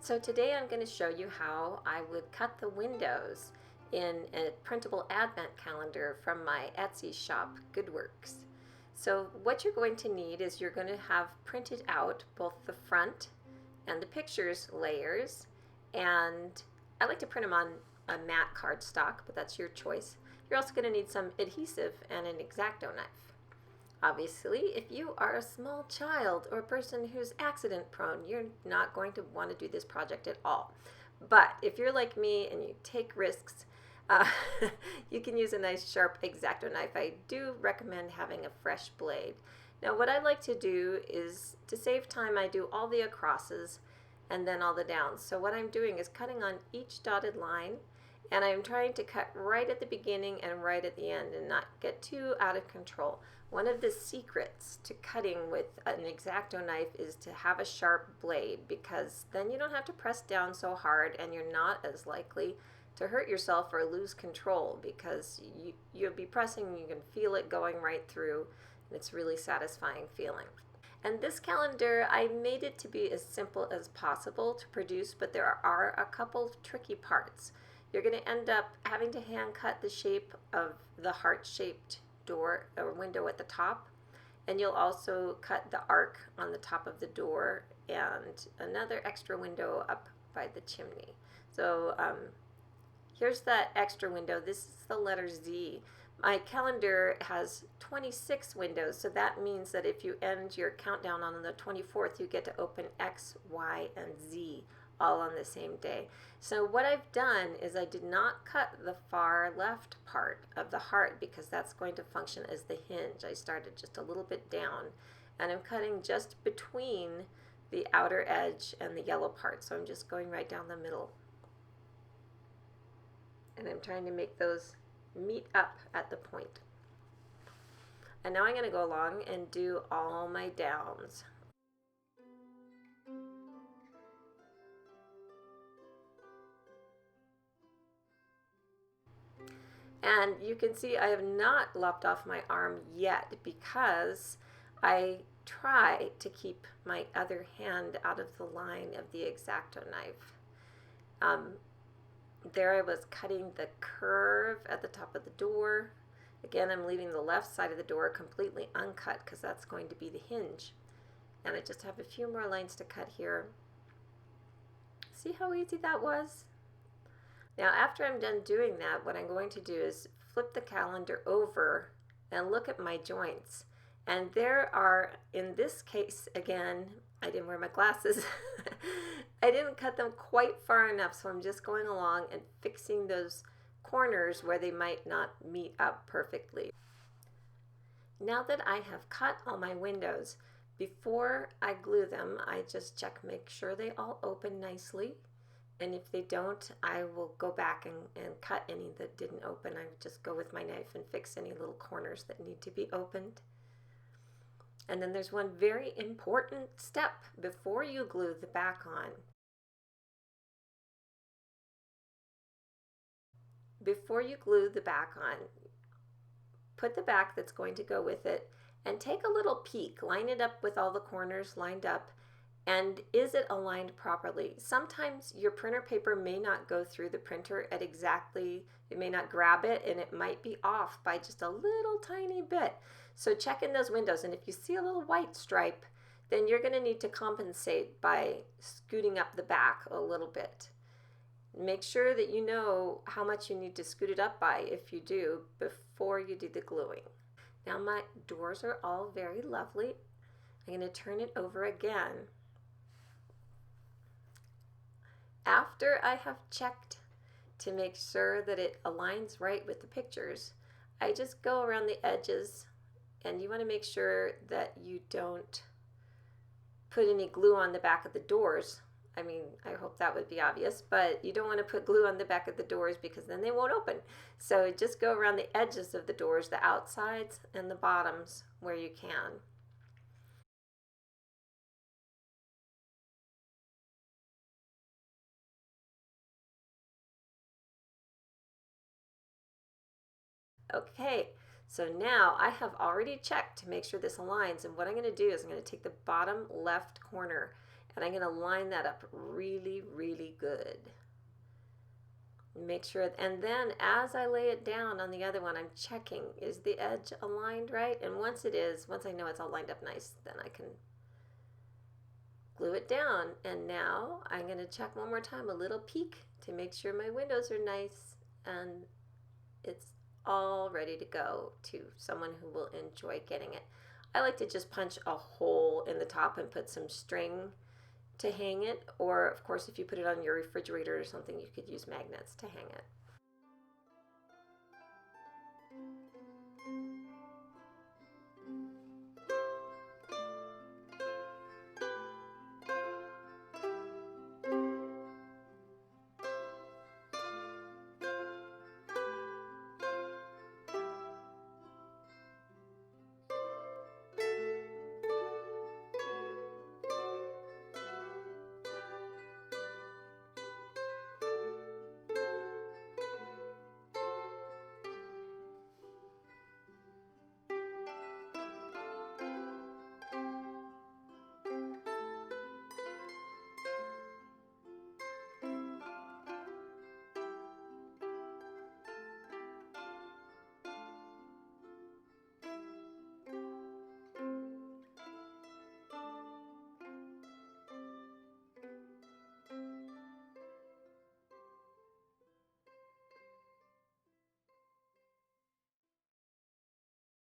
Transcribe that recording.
So today I'm going to show you how I would cut the windows in a printable advent calendar from my Etsy shop, Goodwerks. So what you're going to need is you're going to have printed out both the front and the pictures layers, and I like to print them on a matte cardstock, but that's your choice. You're also going to need some adhesive and an X-Acto knife. Obviously, if you are a small child or a person who's accident prone, you're not going to want to do this project at all. But if you're like me and you take risks, uh, you can use a nice sharp X-Acto knife. I do recommend having a fresh blade. Now what I like to do is, to save time, I do all the acrosses and then all the downs. So what I'm doing is cutting on each dotted line, and I'm trying to cut right at the beginning and right at the end and not get too out of control. One of the secrets to cutting with an X-Acto knife is to have a sharp blade, because then you don't have to press down so hard and you're not as likely to hurt yourself or lose control, because you'll be pressing and you can feel it going right through, and it's really satisfying feeling. And this calendar, I made it to be as simple as possible to produce, but there are a couple of tricky parts. You're going to end up having to hand cut the shape of the heart-shaped door or window at the top, and you'll also cut the arc on the top of the door and another extra window up by the chimney. So here's that extra window. This is the letter Z. My calendar has 26 windows, so that means that if you end your countdown on the 24th, you get to open X, Y, and Z all on the same day. So what I've done is I did not cut the far left part of the heart, because that's going to function as the hinge. I started just a little bit down, and I'm cutting just between the outer edge and the yellow part. So I'm just going right down the middle, and I'm trying to make those meet up at the point. And now I'm going to go along and do all my downs. And you can see I have not lopped off my arm yet, because I try to keep my other hand out of the line of the X-Acto knife. There I was cutting the curve at the top of the door. Again, I'm leaving the left side of the door completely uncut, because that's going to be the hinge. And I just have a few more lines to cut here. See how easy that was? Now after I'm done doing that, what I'm going to do is flip the calendar over and look at my joints. And there are, in this case, again, I didn't wear my glasses. I didn't cut them quite far enough, so I'm just going along and fixing those corners where they might not meet up perfectly. Now that I have cut all my windows, before I glue them, I just check, make sure they all open nicely. And if they don't, I will go back and cut any that didn't open. I would just go with my knife and fix any little corners that need to be opened. And then there's one very important step before you glue the back on. Before you glue the back on, put the back that's going to go with it and take a little peek. Line it up with all the corners lined up. And is it aligned properly? Sometimes your printer paper may not go through the printer at exactly, it may not grab it, and it might be off by just a little tiny bit. So check in those windows, and if you see a little white stripe, then you're going to need to compensate by scooting up the back a little bit. Make sure that you know how much you need to scoot it up by, if you do, before you do the gluing. Now my doors are all very lovely. I'm going to turn it over again. After I have checked to make sure that it aligns right with the pictures, I just go around the edges, and you want to make sure that you don't put any glue on the back of the doors. I mean, I hope that would be obvious, but you don't want to put glue on the back of the doors, because then they won't open. So just go around the edges of the doors, the outsides and the bottoms where you can. Okay, so now I have already checked to make sure this aligns, and what I'm going to do is I'm going to take the bottom left corner And I'm going to line that up really, really good. Make sure, and then as I lay it down on the other one, I'm checking, is the edge aligned right? And once it is, once I know it's all lined up nice, then I can glue it down. And now I'm going to check one more time, a little peek to make sure my windows are nice and it's all ready to go to someone who will enjoy getting it. I like to just punch a hole in the top and put some string to hang it, or of course if you put it on your refrigerator or something, you could use magnets to hang it.